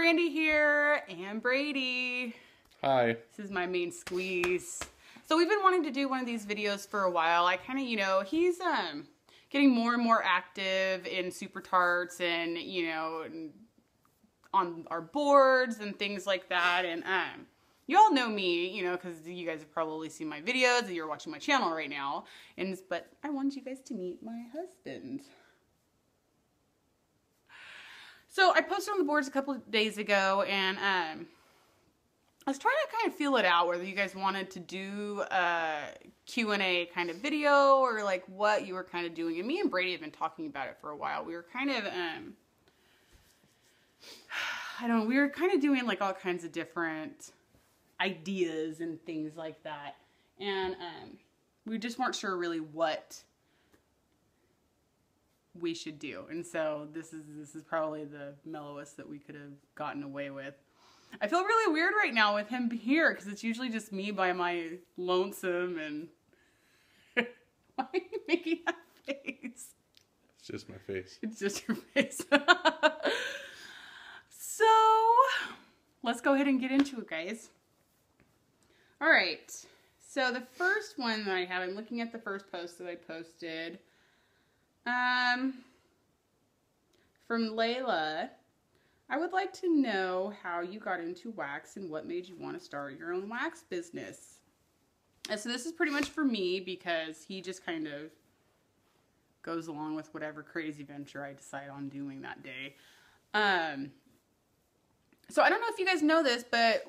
Brandy here, and Brady. Hi. This is my main squeeze. So we've been wanting to do one of these videos for a while. I kind of, he's getting more and more active in Super Tarts and, on our boards and things like that. And you all know me, because you guys have probably seen my videos and you're watching my channel right now. But I wanted you guys to meet my husband. So I posted on the boards a couple of days ago, and I was trying to kind of feel it out whether you guys wanted to do a Q&A kind of video or like what you were kind of doing. And me and Brady have been talking about it for a while. We were kind of, we were kind of doing like all kinds of different ideas and things like that. And we just weren't sure really what we should do. And so this is probably the mellowest that we could have gotten away with. I feel really weird right now with him here because it's usually just me by my lonesome. And why are you making that face? It's just my face. It's just your face. So let's go ahead and get into it, guys. All right. So the first one that I have, I'm looking at the first post that I posted. From Layla, I would like to know how you got into wax and what made you want to start your own wax business. And so this is pretty much for me because he just kind of goes along with whatever crazy venture I decide on doing that day. So I don't know if you guys know this, but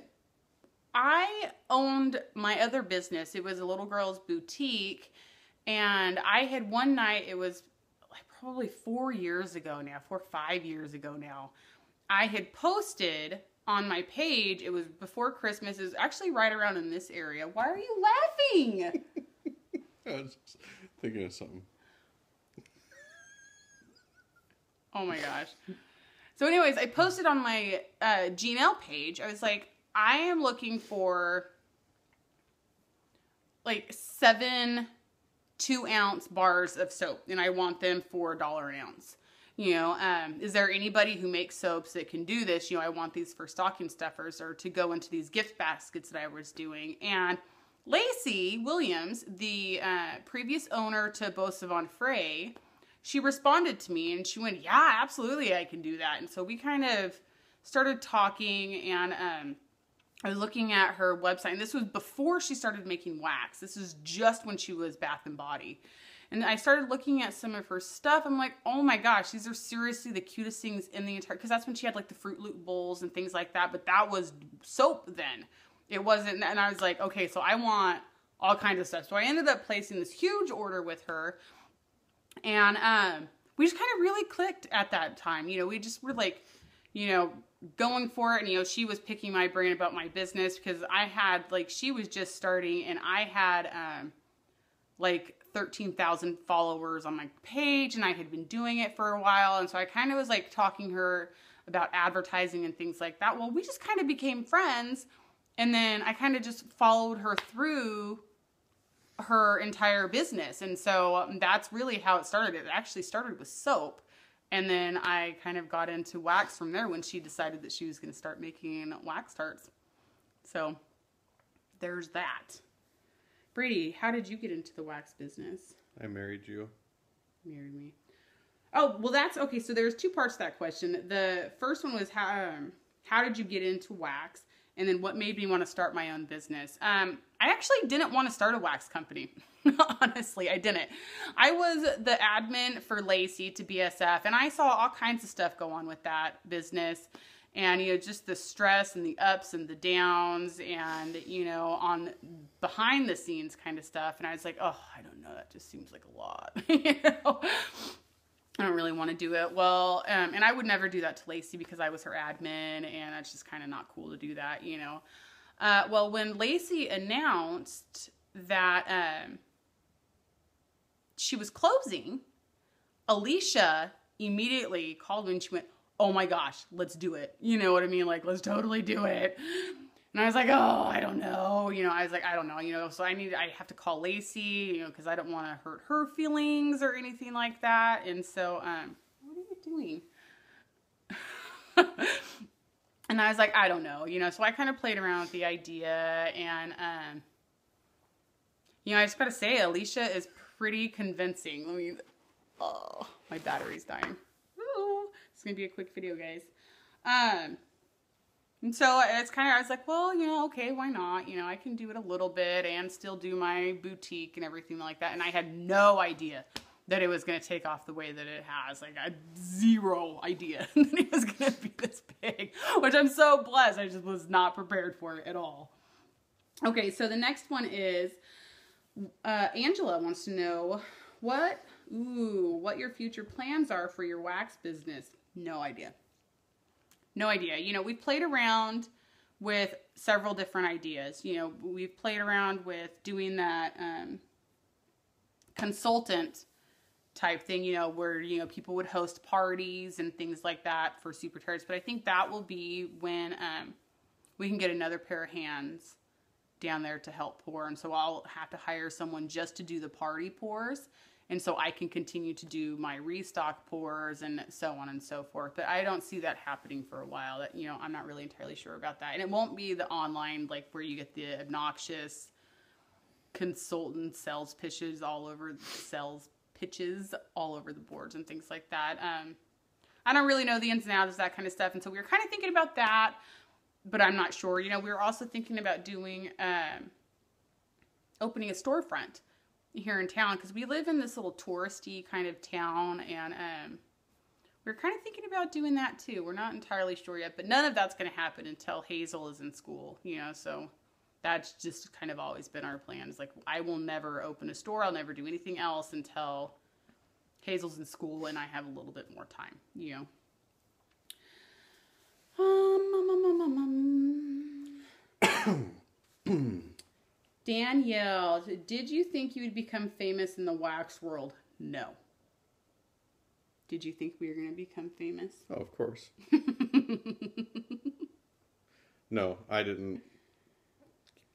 I owned my other business. It was a little girl's boutique, and I had one night, it was like probably 4 years ago now, 4 or 5 years ago now, I had posted on my page, it was before Christmas, it was actually right around in this area. Why are you laughing? I was just thinking of something. Oh my gosh. So anyways, I posted on my Gmail page, I was like, I am looking for like 7 2-ounce bars of soap, and I want them for $1 an ounce. Is there anybody who makes soaps that can do this? I want these for stocking stuffers or to go into these gift baskets that I was doing. And Lacey Williams, the previous owner to Beau Savant Frey, she responded to me and she went, yeah, absolutely, I can do that. And so we kind of started talking, and I was looking at her website, and this was before she started making wax. This is just when she was Bath and Body. And I started looking at some of her stuff. I'm like, oh my gosh, these are seriously the cutest things in the entire, because that's when she had like the Fruit Loop bowls and things like that, but that was soap then. It wasn't, and I was like, okay, so I want all kinds of stuff. So I ended up placing this huge order with her, and we just kind of really clicked at that time. We just were like, going for it. And, she was picking my brain about my business because I had, she was just starting, and I had, 13,000 followers on my page, and I had been doing it for a while. And so I kind of was talking to her about advertising and things like that. Well, we just kind of became friends. And then I kind of just followed her through her entire business. And so that's really how it started. It actually started with soap. And then I kind of got into wax from there when she decided that she was going to start making wax tarts. So there's that. Brady, how did you get into the wax business? I married you. Married me. Oh, well, that's okay. So there's 2 parts to that question. The first one was how did you get into wax? And then what made me want to start my own business? I actually didn't want to start a wax company. Honestly, I didn't. I was the admin for Lacey to BSF, and I saw all kinds of stuff go on with that business. And, just the stress and the ups and the downs and, on behind the scenes kind of stuff. And I was like, oh, I don't know. That just seems like a lot. I don't really want to do it. Well, and I would never do that to Lacey because I was her admin, and that's just kind of not cool to do that, Well, when Lacey announced that she was closing, Alicia immediately called me and she went, oh my gosh, let's do it. You know what I mean? Let's totally do it. And I was like, oh, I don't know. I was like, I don't know, so I have to call Lacey, because I don't want to hurt her feelings or anything like that. And so, what are you doing? And And I was like, I don't know, so I kind of played around with the idea, and, I just gotta say, Alicia is pretty convincing. Oh, my battery's dying. Ooh, it's gonna be a quick video, guys. And so it's kind of, I was like, well, okay, why not? I can do it a little bit and still do my boutique and everything like that. And I had no idea that it was going to take off the way that it has. Like, I had zero idea that it was going to be this big, which I'm so blessed. I just was not prepared for it at all. Okay, so the next one is, Angela wants to know what your future plans are for your wax business. No idea. No idea. We've played around with several different ideas. We've played around with doing that consultant type thing, where, people would host parties and things like that for super tards. But I think that will be when we can get another pair of hands down there to help pour. And so I'll have to hire someone just to do the party pours. And so I can continue to do my restock pours and so on and so forth. But I don't see that happening for a while. That, I'm not really entirely sure about that. And it won't be the online, like where you get the obnoxious consultant sales pitches all over the boards and things like that. I don't really know the ins and outs of that kind of stuff. And so we were kind of thinking about that, but I'm not sure. We were also thinking about doing, opening a storefront here in town, because we live in this little touristy kind of town, and we're kind of thinking about doing that too. We're not entirely sure yet, but none of that's going to happen until Hazel is in school, so that's just kind of always been our plan. It's like, I will never open a store, I'll never do anything else until Hazel's in school and I have a little bit more time, Danielle, did you think you would become famous in the wax world? No. Did you think we were going to become famous? Oh, of course. No, I didn't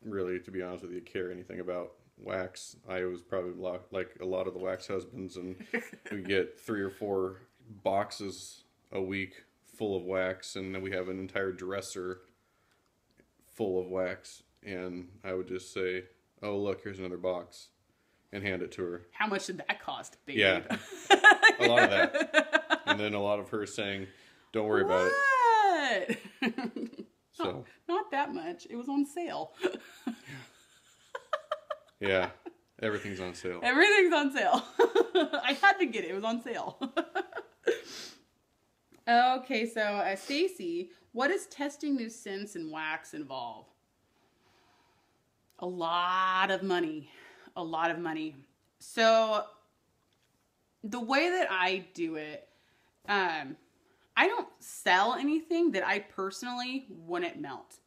really, to be honest with you, care anything about wax. I was probably like a lot of the wax husbands, and we get 3 or 4 boxes a week full of wax, and then we have an entire dresser full of wax. And I would just say, oh, look, here's another box, and hand it to her. How much did that cost, baby? Yeah, a lot of that. And then a lot of her saying, don't worry about it. So not that much. It was on sale. Yeah, everything's on sale. Everything's on sale. I had to get it. It was on sale. Okay, so Stacy, what does testing new scents and wax involve? A lot of money. A lot of money. So the way that I do it, I don't sell anything that I personally wouldn't melt.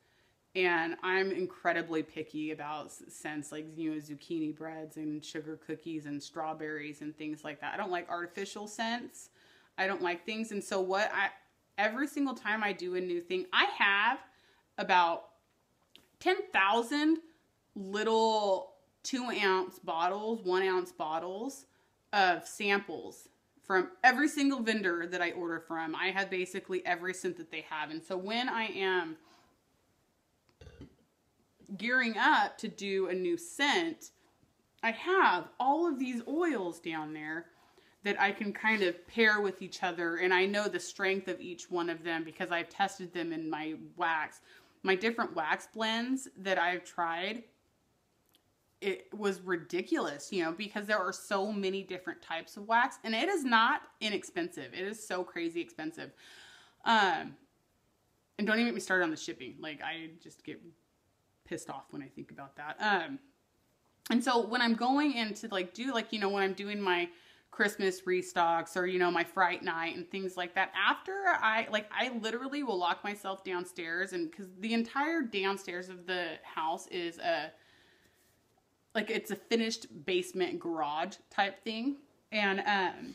And I'm incredibly picky about scents like, zucchini breads and sugar cookies and strawberries and things like that. I don't like artificial scents. I don't like things. And so every single time I do a new thing, I have about 10,000 little 2-ounce bottles, 1-ounce bottles of samples from every single vendor that I order from. I have basically every scent that they have. And so when I am gearing up to do a new scent, I have all of these oils down there that I can kind of pair with each other. And I know the strength of each one of them because I've tested them in my wax. My different wax blends that I've tried, it was ridiculous, because there are so many different types of wax, and it is not inexpensive. It is so crazy expensive. And don't even get me started on the shipping. Like, I just get pissed off when I think about that. And so when I'm going in to when I'm doing my Christmas restocks or, my Fright Night and things like that, after I literally will lock myself downstairs, and because the entire downstairs of the house is it's a finished basement garage type thing. And,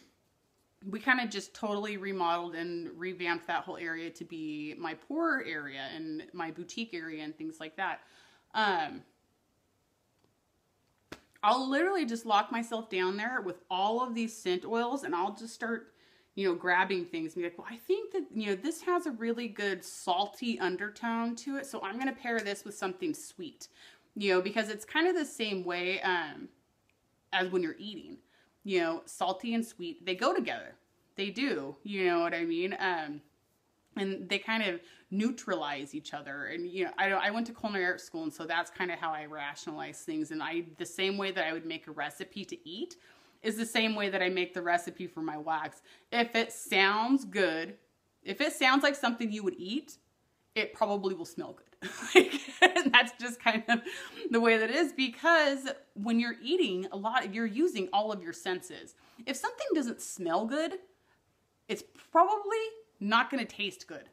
we kind of just totally remodeled and revamped that whole area to be my pour area and my boutique area and things like that. I'll literally just lock myself down there with all of these scent oils, and I'll just start grabbing things and be like, well, I think that, this has a really good salty undertone to it. So I'm going to pair this with something sweet, because it's kind of the same way as when you're eating, salty and sweet, they go together. They do, you know what I mean? And they kind of neutralize each other. And, I went to culinary arts school, and so that's kind of how I rationalize things. And the same way that I would make a recipe to eat is the same way that I make the recipe for my wax. If it sounds good, if it sounds like something you would eat, it probably will smell good. And that's just kind of the way that it is, because when you're eating a lot, you're using all of your senses. If something doesn't smell good, it's probably not going to taste good.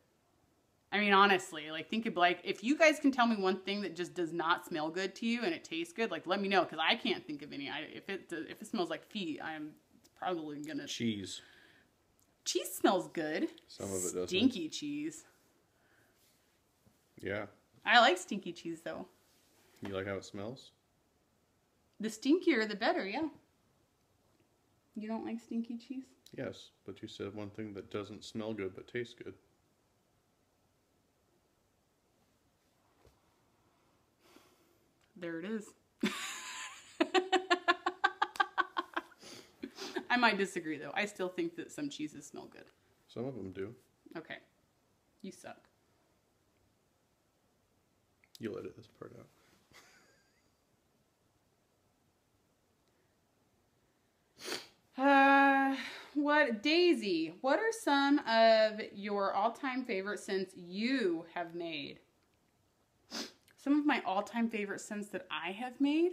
I mean, honestly, think of if you guys can tell me one thing that just does not smell good to you and it tastes good, let me know, because I can't think of any. If it smells like feet, I'm probably gonna. Cheese. Cheese smells good. Some of it doesn't. Stinky cheese. Yeah. I like stinky cheese though. You like how it smells? The stinkier, the better. Yeah. You don't like stinky cheese? Yes, but you said one thing that doesn't smell good but tastes good. There it is. I might disagree, though. I still think that some cheeses smell good. Some of them do. Okay. You suck. You'll edit this part out. Daisy, what are some of your all-time favorite scents you have made? Some of my all-time favorite scents that I have made?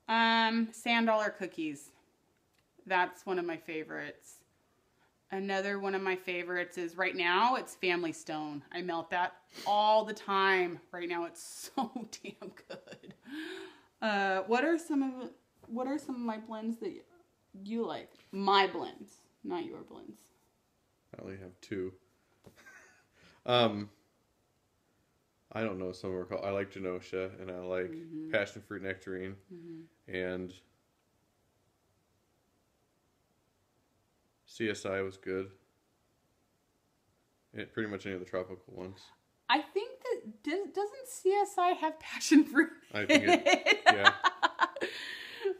Sand dollar cookies. That's one of my favorites. Another one of my favorites is, right now, it's Family Stone. I melt that all the time. Right now, it's so damn good. What are some of my blends that you like? My blends, not your blends. I only have two. I don't know some of them are called. I like Genosha, and I like Passion Fruit Nectarine, and CSI was good. And pretty much any of the tropical ones. I think that doesn't CSI have passion fruit? I think it, yeah.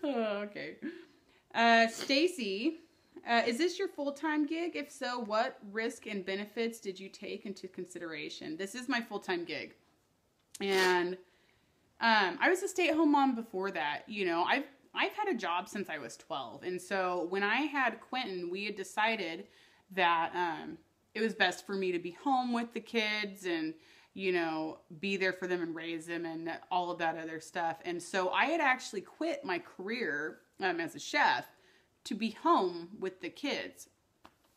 Oh, okay. Stacy, is this your full-time gig? If so, what risk and benefits did you take into consideration? This is my full-time gig. And I was a stay-at-home mom before that. I've had a job since I was 12. And so when I had Quentin, we had decided that it was best for me to be home with the kids and, be there for them and raise them and all of that other stuff. And so I had actually quit my career as a chef to be home with the kids.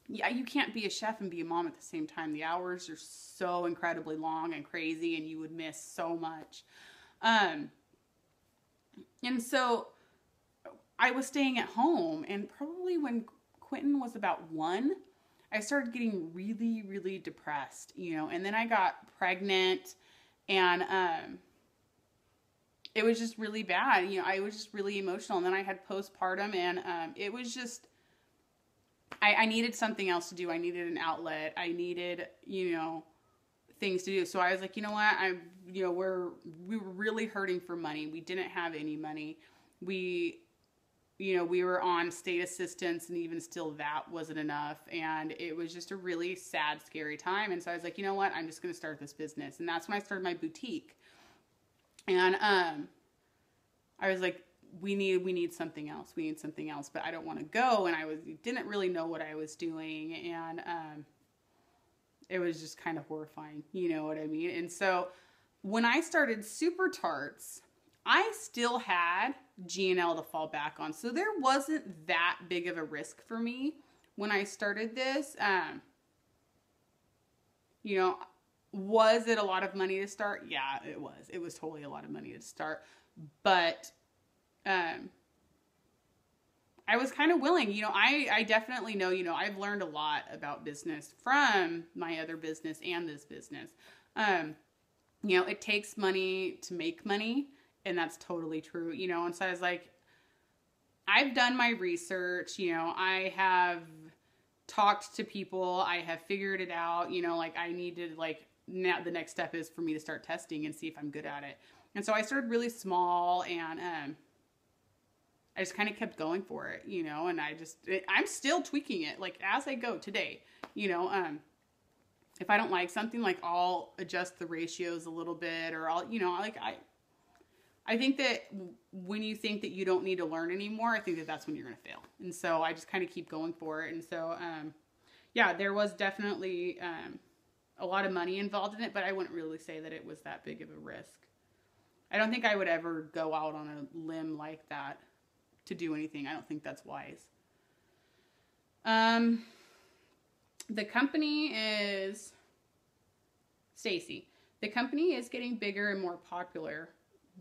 Yeah, you can't be a chef and be a mom at the same time. The hours are so incredibly long and crazy, and you would miss so much. And so I was staying at home, and probably when Quentin was about 1, I started getting really, really depressed, and then I got pregnant, and it was just really bad. I was just really emotional, and then I had postpartum, and it was just, I needed something else to do. I needed an outlet. I needed, things to do. So I was like, you know what? we were really hurting for money. We didn't have any money. We were on state assistance, and even still that wasn't enough. And it was just a really sad, scary time. And so I was like, you know what? I'm just going to start this business. And that's when I started my boutique. And I was like, we need something else. We need something else, but I don't want to go. And didn't really know what I was doing. And it was just kind of horrifying. You know what I mean? And so when I started Super Tarts, I still had G&L to fall back on. So there wasn't that big of a risk for me when I started this. Was it a lot of money to start? Yeah, it was. It was totally a lot of money to start. But I was kind of willing. I definitely know, I've learned a lot about business from my other business and this business. It takes money to make money. And that's totally true, and so I was like, I've done my research, I have talked to people. I have figured it out. You know, like I need to like now the next step is for me to start testing and see if I'm good at it. And so I started really small, and I just kind of kept going for it, you know, and I'm still tweaking it like as I go today, you know. If I don't like something, like I'll adjust the ratios a little bit, or I'll, you know, like I think that when you think that you don't need to learn anymore, I think that that's when you're going to fail. And so I just kind of keep going for it. And so, yeah, there was definitely a lot of money involved in it, but I wouldn't really say that it was that big of a risk. I don't think I would ever go out on a limb like that to do anything. I don't think that's wise. The company is Stacy. The company is getting bigger and more popular.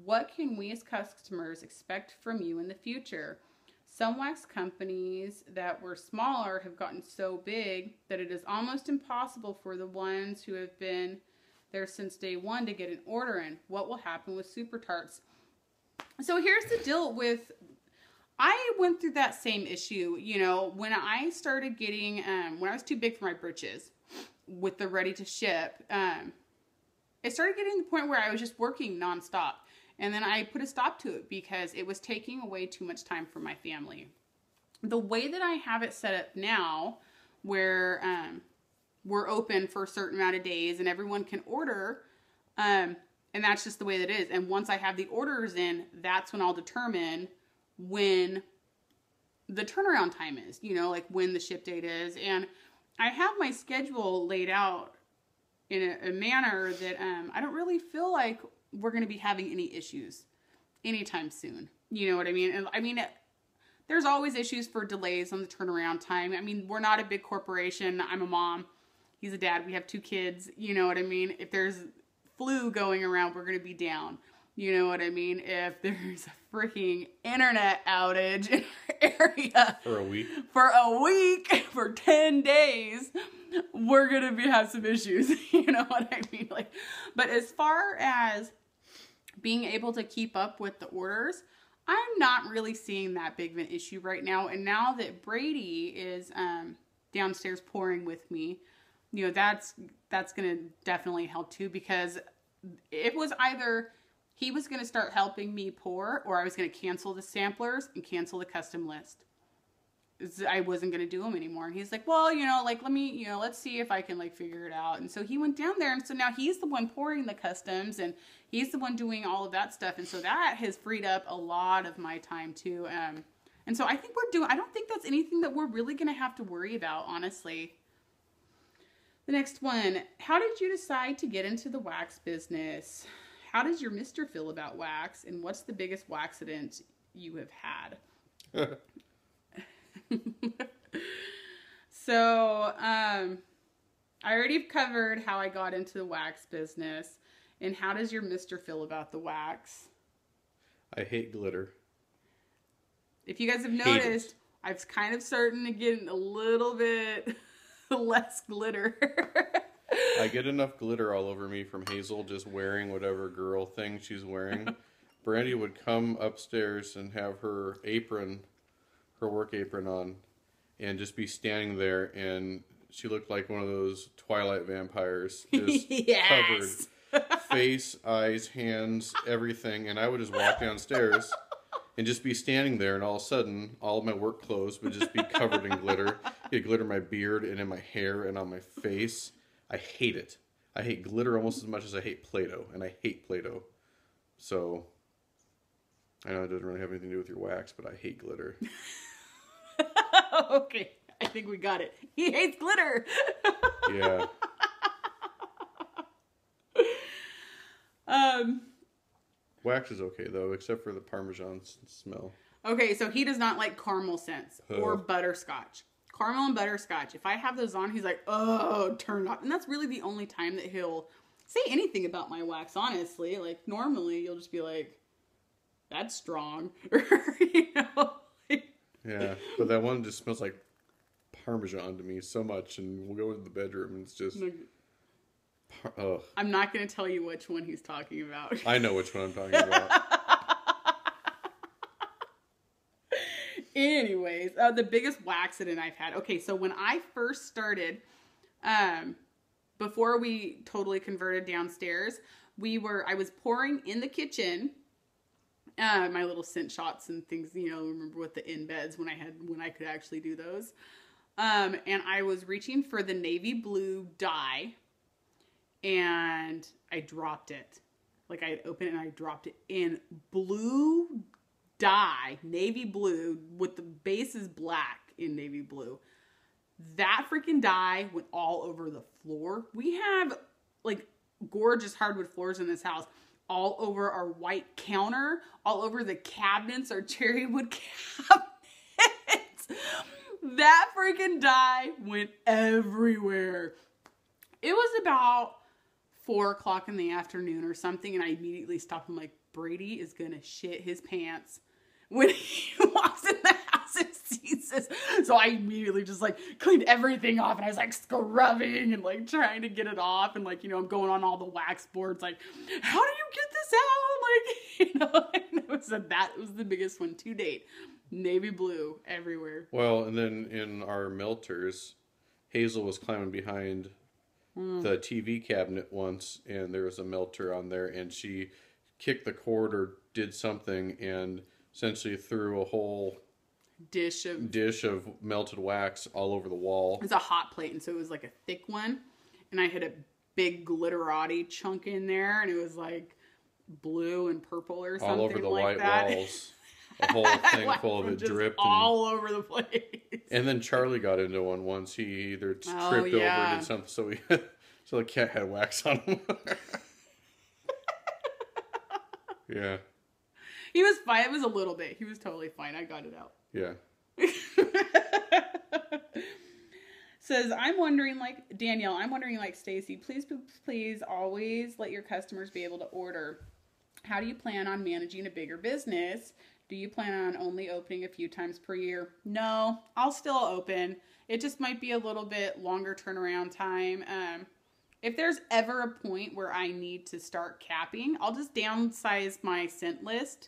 What can we as customers expect from you in the future? Some wax companies that were smaller have gotten so big that it is almost impossible for the ones who have been there since day one to get an order in. What will happen with Super Tarts? So here's the deal with, I went through that same issue, you know, when I started getting, when I was too big for my britches with the ready to ship, it started getting to the point where I was just working nonstop. And then I put a stop to it because it was taking away too much time from my family. The way that I have it set up now, where we're open for a certain amount of days and everyone can order, and that's just the way that it is. And once I have the orders in, that's when I'll determine when the turnaround time is, you know, like when the ship date is. And I have my schedule laid out in a manner that I don't really feel like we're going to be having any issues anytime soon. You know what I mean? And I mean, there's always issues for delays on the turnaround time. I mean, we're not a big corporation. I'm a mom. He's a dad. We have 2 kids. You know what I mean? If there's flu going around, we're going to be down. You know what I mean? If there's a freaking internet outage in our area For a week, for 10 days, we're going to have some issues. You know what I mean? Like, but as far as being able to keep up with the orders, I'm not really seeing that big of an issue right now. And now that Brady is downstairs pouring with me, you know, that's going to definitely help too, because it was either he was going to start helping me pour, or I was going to cancel the samplers and cancel the custom list. I wasn't going to do them anymore. And he's like, well, you know, like, let me, you know, let's see if I can like figure it out. And so he went down there, and so now he's the one pouring the customs, and he's the one doing all of that stuff. And so that has freed up a lot of my time too. And so I think I don't think that's anything that we're really going to have to worry about, honestly. The next one, how did you decide to get into the wax business? How does your mister feel about wax? And what's the biggest waxident you have had? So, I already covered how I got into the wax business. And how does your mister feel about the wax? I hate glitter. If you guys have noticed, I'm kind of starting to get a little bit less glitter. I get enough glitter all over me from Hazel just wearing whatever girl thing she's wearing. Brandy would come upstairs and have her work apron on, and just be standing there, and she looked like one of those Twilight vampires, just yes. covered, face, eyes, hands, everything. And I would just walk downstairs and just be standing there, and all of a sudden, all of my work clothes would just be covered in glitter. Get glitter in my beard and in my hair and on my face. I hate it. I hate glitter almost as much as I hate Play-Doh, and I hate Play-Doh. So, I know it doesn't really have anything to do with your wax, but I hate glitter. Okay, I think we got it. He hates glitter. Yeah. Wax is okay though, except for the Parmesan smell. Okay, so he does not like caramel scents or butterscotch. Caramel and butterscotch. If I have those on, he's like, oh, turn off. And that's really the only time that he'll say anything about my wax, honestly. Like, normally, you'll just be like, that's strong. You know? Yeah, but that one just smells like Parmesan to me so much, and we'll go into the bedroom, and it's just... Ugh. I'm not going to tell you which one he's talking about. I know which one I'm talking about. Anyways, the biggest waxident I've had. Okay, so when I first started, before we totally converted downstairs, I was pouring in the kitchen, my little scent shots and things, remember with the in beds when I could actually do those. And I was reaching for the navy blue dye and I dropped it. Like I had opened it and I dropped it in blue dye, navy blue, with the base is black in navy blue. That freaking dye went all over the floor. We have like gorgeous hardwood floors in this house, all over our white counter, all over the cabinets, our cherry wood cabinets. That freaking dye went everywhere. It was about 4:00 in the afternoon or something, and I immediately stopped. I'm like, Brady is gonna shit his pants when he walks in the house and sees this. So I immediately just like cleaned everything off, and I was like scrubbing and like trying to get it off, and like, I'm going on all the wax boards like, how do you get this out? Like, and that was the biggest one to date. Navy blue everywhere. Well, and then in our melters, Hazel was climbing behind the TV cabinet once, and there was a melter on there, and she kicked the cord or did something and essentially threw a whole dish of melted wax all over the wall. It was a hot plate, and so it was like a thick one, and I had a big glitterati chunk in there, and it was like blue and purple or something all over the like white that. Walls. A whole thing full of it dripped. All over the place. And then Charlie got into one once. He either tripped over or did something, so the cat had wax on him. Yeah. He was fine. It was a little bit. He was totally fine. I got it out. Yeah. Says, Danielle, I'm wondering like Stacy, please always let your customers be able to order. How do you plan on managing a bigger business? Do you plan on only opening a few times per year? No, I'll still open. It just might be a little bit longer turnaround time. If there's ever a point where I need to start capping, I'll just downsize my scent list.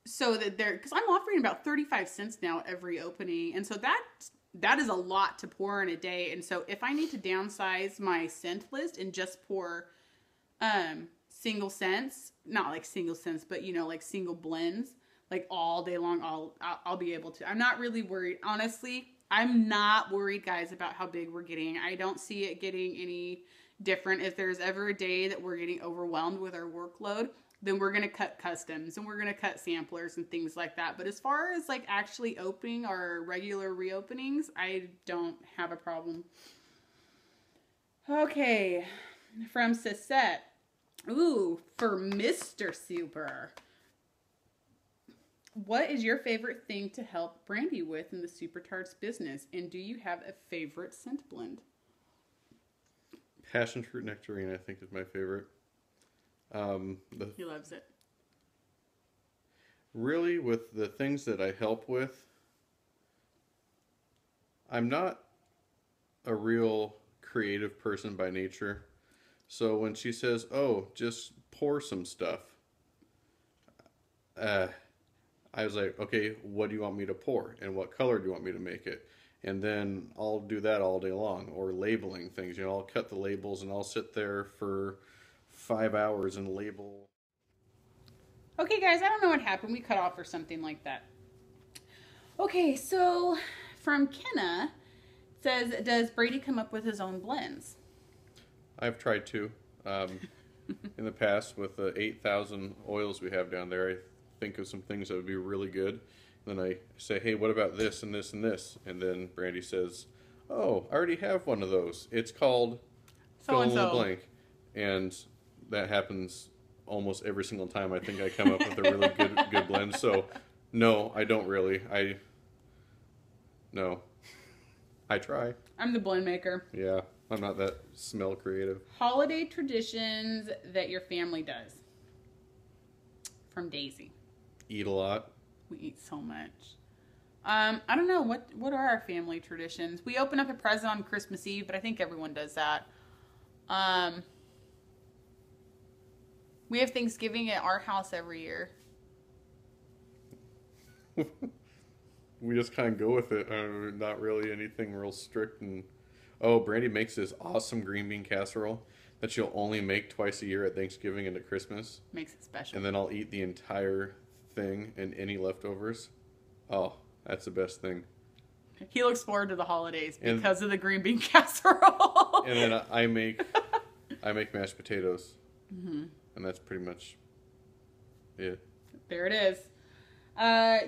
So that because I'm offering about 35 cents now every opening. And so that is a lot to pour in a day. And so if I need to downsize my scent list and just pour single scents, not like single scents, but like single blends, like all day long, I'll be able to. I'm not really worried. Honestly, I'm not worried, guys, about how big we're getting. I don't see it getting any different. If there's ever a day that we're getting overwhelmed with our workload, then we're going to cut customs and we're going to cut samplers and things like that. But as far as like actually opening our regular reopenings, I don't have a problem. Okay. From Sisette. Ooh, for Mr. Super. What is your favorite thing to help Brandy with in the Super Tarts business? And do you have a favorite scent blend? Passion fruit nectarine, I think, is my favorite. He loves it. Really, with the things that I help with, I'm not a real creative person by nature. So when she says, oh, just pour some stuff, I was like, okay, what do you want me to pour? And what color do you want me to make it? And then I'll do that all day long. Or labeling things. I'll cut the labels and I'll sit there for 5 hours and label. Okay, guys, I don't know what happened. We cut off or something like that. Okay, so from Kenna, says, does Brady come up with his own blends? I've tried to. In the past, with the 8,000 oils we have down there, I think of some things that would be really good. Then I say, hey, what about this and this and this? And then Brandy says, oh, I already have one of those. It's called fill in the blank. And that happens almost every single time I think I come up with a really good blend. So, no, I don't really. No. I try. I'm the blend maker. Yeah, I'm not that smell creative. Holiday traditions that your family does. From Daisy. Eat a lot. We eat so much. I don't know. What are our family traditions? We open up a present on Christmas Eve, but I think everyone does that. We have Thanksgiving at our house every year. we just kind of go with it. Not really anything real strict. And oh, Brandy makes this awesome green bean casserole that she'll only make twice a year at Thanksgiving and at Christmas. Makes it special. And then I'll eat the entire thing and any leftovers. Oh, that's the best thing. He looks forward to the holidays because of the green bean casserole. And then I make mashed potatoes. Mm-hmm. And that's pretty much it. There it is.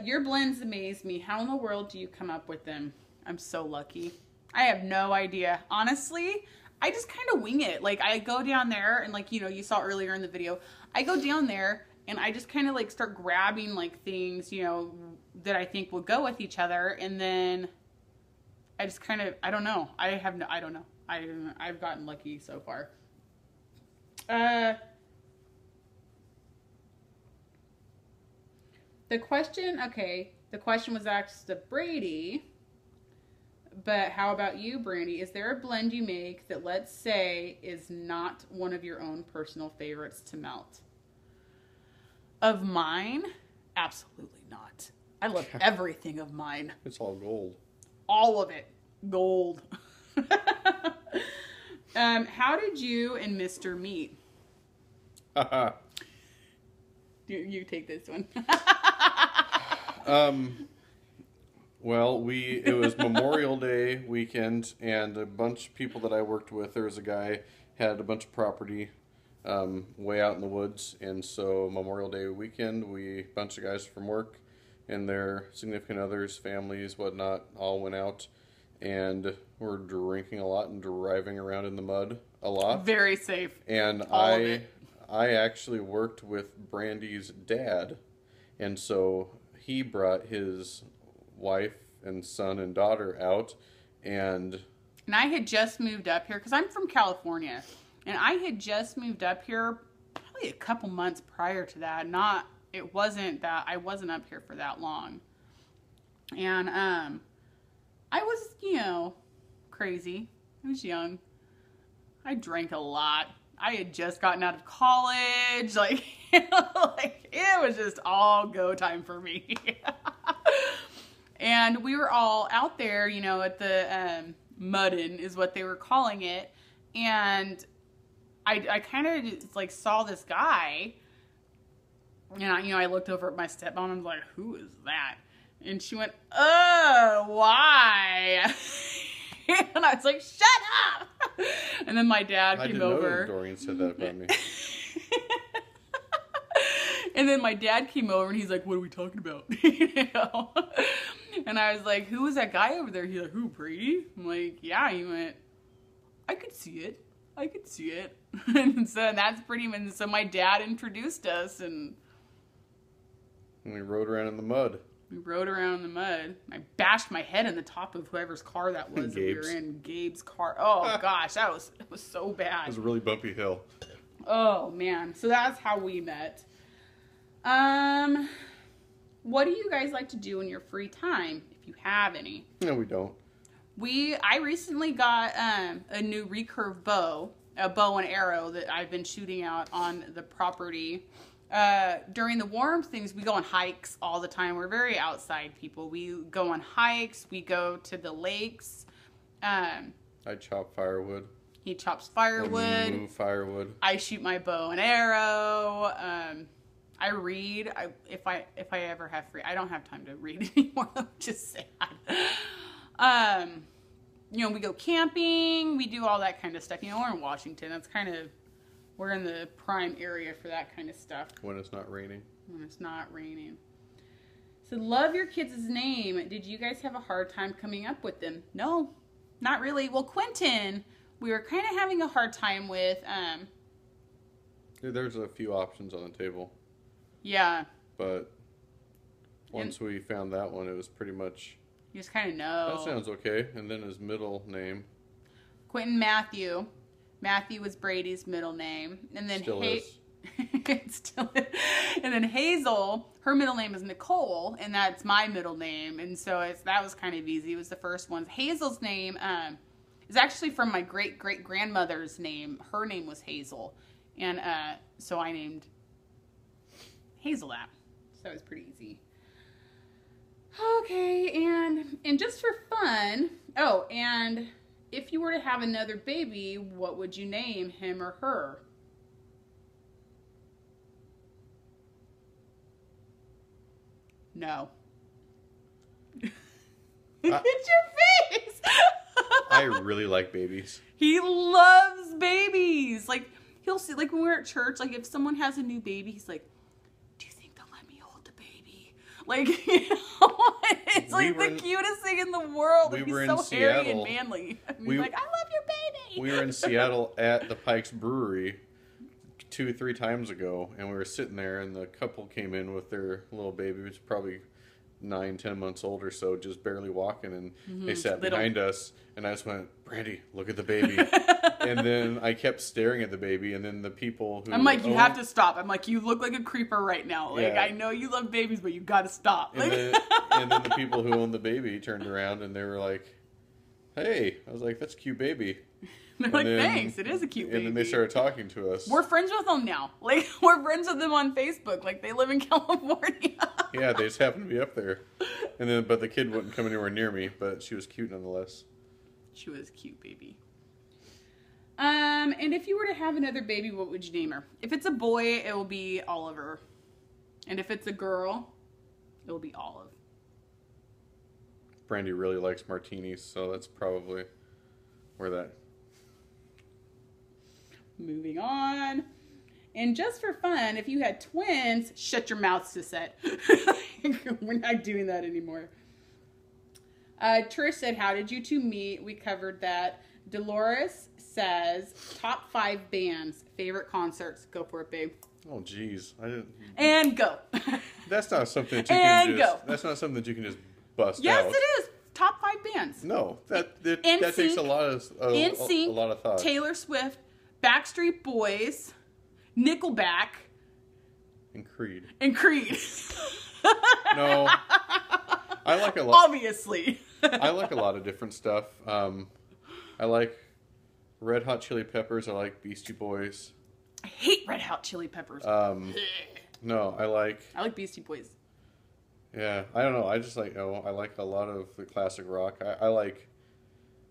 Your blends amaze me. How in the world do you come up with them? I'm so lucky. I have no idea. Honestly, I just kind of wing it. Like, I go down there and, like, you know, you saw earlier in the video, I go down there and I just kind of, like, start grabbing, like, things, you know, that I think will go with each other. And then I just kind of, I don't know. I don't know. I've gotten lucky so far. The question was asked to Brady, but how about you, Brandy? Is there a blend you make that, let's say, is not one of your own personal favorites to melt? Of mine? Absolutely not. I love everything of mine. It's all gold. All of it. Gold. How did you and Mr. meet? You take this one. Well, it was Memorial Day weekend, and a bunch of people that I worked with, there was a guy had a bunch of property way out in the woods, and so Memorial Day weekend, a bunch of guys from work and their significant others, families, whatnot, all went out and were drinking a lot and driving around in the mud a lot. Very safe. And I actually worked with Brandy's dad, and so he brought his wife and son and daughter out, and I had just moved up here because I'm from California, and I had just moved up here probably a couple months prior to that. I wasn't up here for that long, and I was, you know, crazy. I was young. I drank a lot. I had just gotten out of college, like, like it was just all go time for me. And we were all out there, you know, at the muddin is what they were calling it, and I kind of like saw this guy, and I looked over at my stepmom and I was like, "Who is that?" And she went, "Oh, why?" And I was like, "Shut up!" And then my dad came over. I didn't know Dorian said that about me. And then my dad came over and he's like, "What are we talking about?" You know? And I was like, "Who was that guy over there?" He's like, "Who, Brady?" I'm like, "Yeah." He went, "I could see it. I could see it." And so that's pretty much, so my dad introduced us, and we rode around in the mud. We rode around in the mud. I bashed my head in the top of whoever's car that was that we were in. Gabe's car. Oh gosh, it was so bad. It was a really bumpy hill. Oh man. So that's how we met. What do you guys like to do in your free time, if you have any? No, we don't. I recently got a new recurve bow, a bow and arrow that I've been shooting out on the property. During the warm things, we go on hikes all the time. We're very outside people. We go on hikes. We go to the lakes. I chop firewood. He chops firewood. I move firewood. I shoot my bow and arrow. I read. If I ever have free, I don't have time to read anymore. Which is sad. We go camping. We do all that kind of stuff. We're in Washington. That's kind of, we're in the prime area for that kind of stuff. When it's not raining. When it's not raining. So, love your kids' name. Did you guys have a hard time coming up with them? No, not really. Well, Quentin, we were kind of having a hard time with. There's a few options on the table. Yeah. But once we found that one, it was pretty much. You just kind of know. That sounds okay. And then his middle name. Quentin Matthew. Matthew was Brady's middle name. And then Still is. It still is. And then Hazel, her middle name is Nicole, and that's my middle name. And so that was kind of easy. It was the first one. Hazel's name is actually from my great-great-grandmother's name. Her name was Hazel. And so I named Hazel that. So it was pretty easy. Okay, and just for fun, oh, and if you were to have another baby, what would you name him or her? No. Look at your face! I really like babies. He loves babies. Like, he'll see, like when we're at church, like if someone has a new baby, he's like, do you think they'll let me hold the baby? Like, you know, it's like the cutest thing in the world. He's so hairy and manly. He's like, I love your baby. We were in Seattle at the Pike's Brewery 2-3 times ago, and we were sitting there, and the couple came in with their little baby, which was probably 9-10 months old or so, just barely walking, and they sat behind us, and I just went, Brandy, look at the baby. And then I kept staring at the baby, and then the people who... I'm like, you have to stop. I'm like, you look like a creeper right now. Like, yeah. I know you love babies, but you got to stop. And, and then the people who owned the baby turned around, and they were like, hey. I was like, that's a cute baby. They're like, thanks, it is a cute baby. And then they started talking to us. We're friends with them now. Like, we're friends with them on Facebook. Like, they live in California. Yeah, they just happened to be up there. And then, but the kid wouldn't come anywhere near me, but she was cute nonetheless. She was a cute baby. And if you were to have another baby, what would you name her? If it's a boy, it will be Oliver. And if it's a girl, it will be Olive. Brandy really likes martinis, so that's probably where that... Moving on. And just for fun, if you had twins, shut your mouth, Sisette. We're not doing that anymore. Trish said, how did you two meet? We covered that. Dolores says, top 5 bands, favorite concerts. Go for it, babe. Oh, geez. I didn't... And go. That's not something that you can just... Go. That's not something that you can just bust out. Yes, it is. Top 5 bands. No. That takes a lot of thought. Taylor Swift, Backstreet Boys, Nickelback, and Creed. No. I like a lot. Obviously. I like a lot of different stuff. I like Red Hot Chili Peppers. I like Beastie Boys. I hate Red Hot Chili Peppers. No, I like Beastie Boys. Yeah, I don't know. I just like I like a lot of the classic rock. I like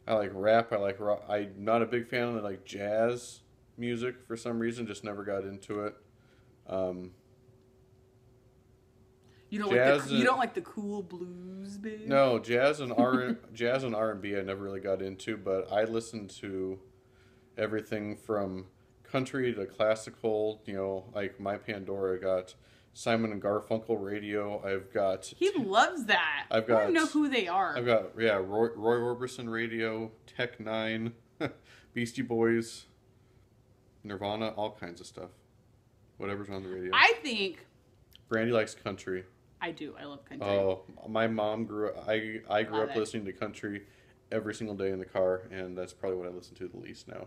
rap. I like rock. I'm not a big fan of like jazz music for some reason. Just never got into it. You don't like the cool blues, babe? No, jazz and R&B I never really got into, but I listened to everything from country to classical. You know, like my Pandora got Simon and Garfunkel radio. He loves that. I don't know who they are. I've got Roy Orbison radio, Tech Nine, Beastie Boys, Nirvana, all kinds of stuff. Whatever's on the radio. I think Brandy likes country. I do. I love country. Oh, my mom grew up. I grew up listening to country every single day in the car, and that's probably what I listen to the least now.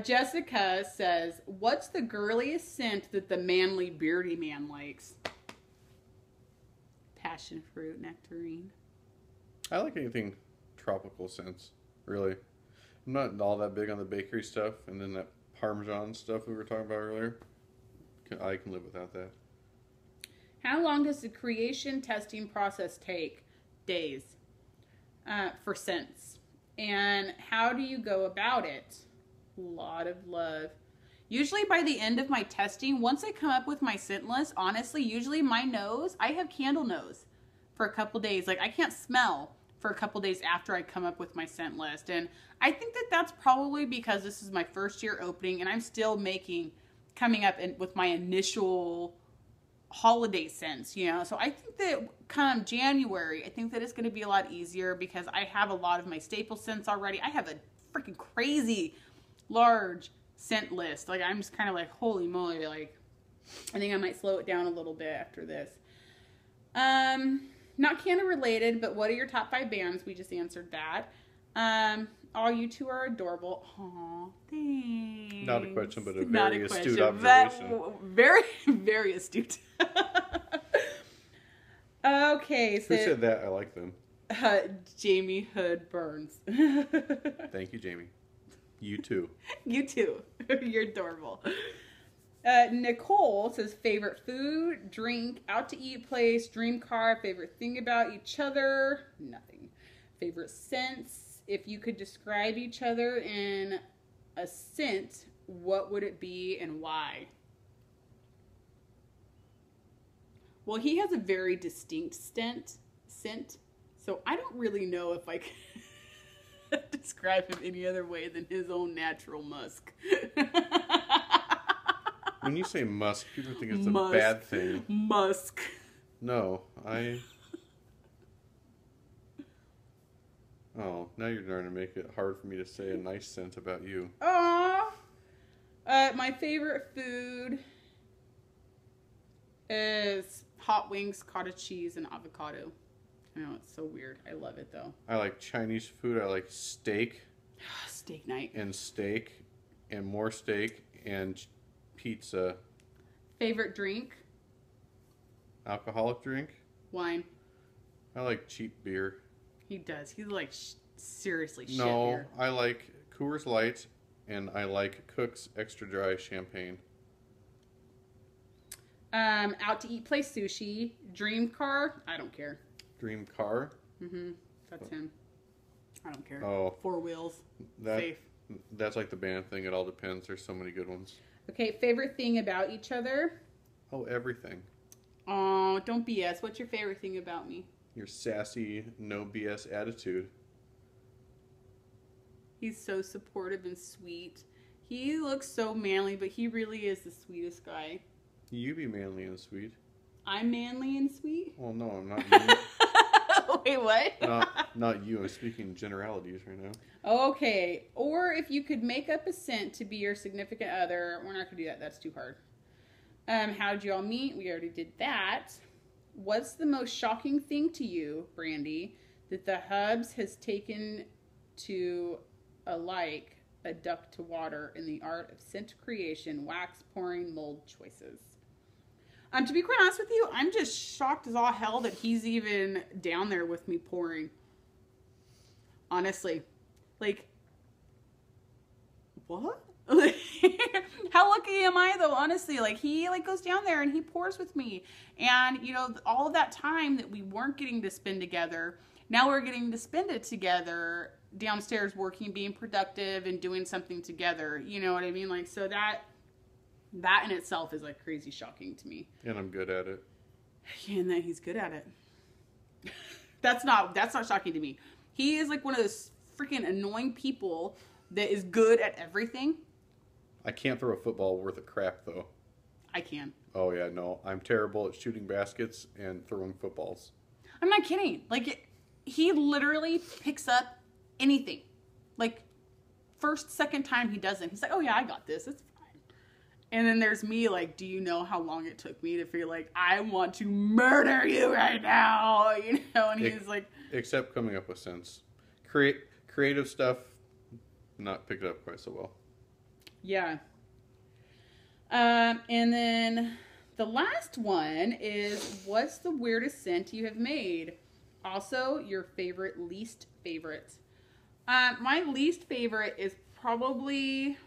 Jessica says, what's the girliest scent that the manly beardy man likes? Passion fruit, nectarine. I like anything tropical scents, really. I'm not all that big on the bakery stuff, and then that Parmesan stuff we were talking about earlier. I can live without that. How long does the creation testing process take? Days. For scents. And how do you go about it? Lot of love. Usually by the end of my testing, once I come up with my scent list, honestly, usually my nose, I have candle nose for a couple days. Like I can't smell for a couple days after I come up with my scent list. And I think that that's probably because this is my first year opening and I'm still coming up with my initial holiday scents, you know. So I think that come January, I think that it's going to be a lot easier because I have a lot of my staple scents already. I have a freaking crazy large scent list. Like I'm just kind of like, holy moly, like I think I might slow it down a little bit after this. Not Canada related, but what are your top 5 bands? We just answered that. All you two are adorable. Aw, thanks. Not a question, but a very astute observation. Very, very astute. Okay, so... Who said that? I like them. Jamie Hood Burns. Thank you, Jamie. You too. You too. You're adorable. Nicole says favorite food, drink, out to eat place, dream car, favorite thing about each other, nothing. Favorite scents, if you could describe each other in a scent, what would it be and why? Well, he has a very distinct scent, so I don't really know if I can describe him any other way than his own natural musk. When you say musk, people think it's a Musk. bad thing. Musk. No, Oh, now you're trying to make it hard for me to say a nice scent about you. Aww. My favorite food is hot wings, cottage cheese, and avocado. I know, it's so weird. I love it, though. I like Chinese food. I like steak. Steak night. And steak. And more steak. And pizza. Favorite drink? Alcoholic drink? Wine. I like cheap beer. He does. He's like seriously shit No, beer. I like Coors Light. And I like Cook's Extra Dry Champagne. Out to eat place sushi. Dream car? I don't care. Dream car? Mm-hmm. That's him. I don't care. Oh. 4 wheels. That, Safe. That's like the band thing. It all depends. There's so many good ones. Okay, favorite thing about each other? Oh, everything. Oh, don't BS. What's your favorite thing about me? Your sassy, no BS attitude. He's so supportive and sweet. He looks so manly, but he really is the sweetest guy. You be manly and sweet. I'm manly and sweet? Well, no, I'm not you. Wait, what? Not you. I'm speaking generalities right now. Okay. Or if you could make up a scent to be your significant other. We're not going to do that. That's too hard. How'd you all meet? We already did that. What's the most shocking thing to you, Brandy, that the Hubs has taken to a duck to water in the art of scent creation, wax pouring, mold choices? To be quite honest with you, I'm just shocked as all hell that he's even down there with me pouring. Honestly. Like, what? How lucky am I, though, honestly? Like, he, goes down there and he pours with me. And, all of that time that we weren't getting to spend together, now we're getting to spend it together downstairs working, being productive, and doing something together. You know what I mean? So that in itself is, crazy shocking to me. And I'm good at it. Yeah, and that he's good at it. That's not shocking to me. He is, one of those freaking annoying people that is good at everything. I can't throw a football worth of crap, though. I can. Oh, yeah, no. I'm terrible at shooting baskets and throwing footballs. I'm not kidding. He literally picks up anything. First, second time he does it, he's like, oh, yeah, I got this. It's fine. And then there's me, do you know how long it took me to feel I want to murder you right now? And he's like... Except coming up with sense. Creative stuff, not picked up quite so well. Yeah. And then the last one is, what's the weirdest scent you have made? Also, your least favorite. My least favorite is probably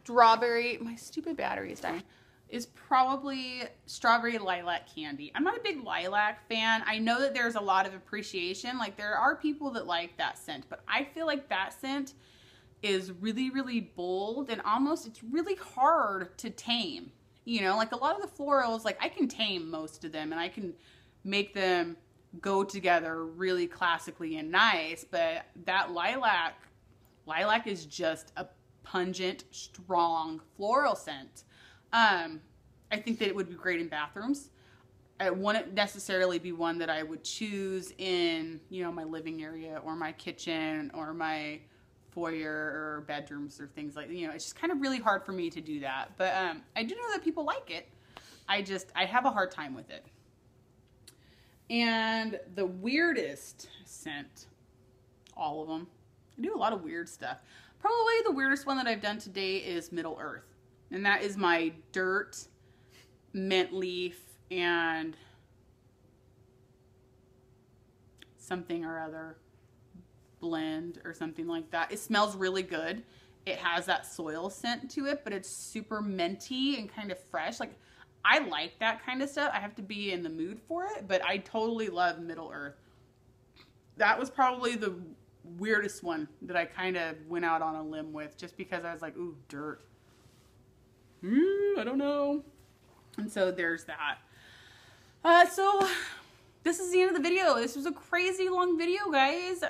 strawberry. My stupid battery is dying. Is probably strawberry lilac candy. I'm not a big lilac fan. I know that there's a lot of appreciation. There are people that like that scent, but I feel like that scent is really, really bold and almost, it's really hard to tame. A lot of the florals, I can tame most of them and I can make them go together really classically and nice, but that lilac is just a pungent, strong floral scent. I think that it would be great in bathrooms. It wouldn't necessarily be one that I would choose in, my living area or my kitchen or my foyer or bedrooms or things like that. It's just kind of really hard for me to do that. But I do know that people like it. I have a hard time with it. And the weirdest scent, all of them. I do a lot of weird stuff. Probably the weirdest one that I've done today is Middle Earth. And that is my dirt, mint leaf, and something or other blend or something like that. It smells really good. it has that soil scent to it, but it's super minty and kind of fresh. Like, I like that kind of stuff. I have to be in the mood for it, but I totally love Middle Earth. That was probably the weirdest one that I kind of went out on a limb with, just because I was like, ooh, dirt. I don't know. And so there's that. So this is the end of the video. This was a crazy long video, guys.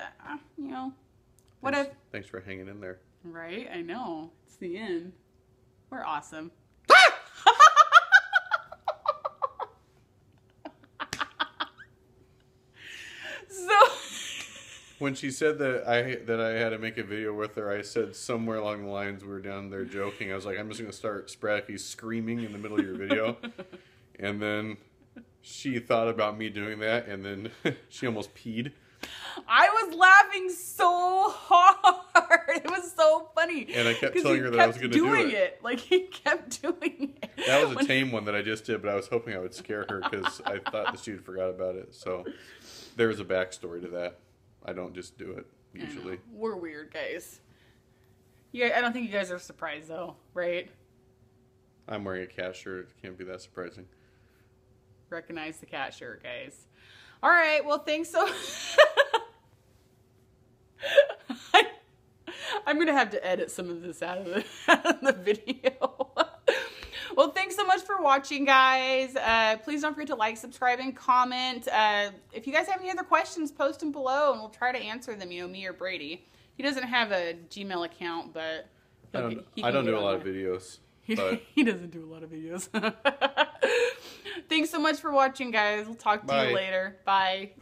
You know, what if... Thanks for hanging in there. Right? I know. It's the end. We're awesome. So... When she said that I had to make a video with her, I said somewhere along the lines we were down there joking. I was like, I'm just going to start sporadically screaming in the middle of your video. And then she thought about me doing that, and then she almost peed. I was laughing so hard. It was so funny. And I kept telling her that I was going to do it. Like, he kept doing it. That was a tame one that I just did, but I was hoping I would scare her because I thought that she would forgot about it. So there was a backstory to that. I don't just do it, usually. We're weird, guys. I don't think you guys are surprised, though, right? I'm wearing a cat shirt. It can't be that surprising. Recognize the cat shirt, guys. All right, well, thanks so... I'm going to have to edit some of this out of the video. Well, thanks so much for watching, guys. Please don't forget to like, subscribe, and comment. If you guys have any other questions, post them below, and we'll try to answer them, you know, me or Brady. He doesn't have a Gmail account, but... I don't do a lot of videos. But... He doesn't do a lot of videos. Thanks so much for watching, guys. We'll talk to you later. Bye.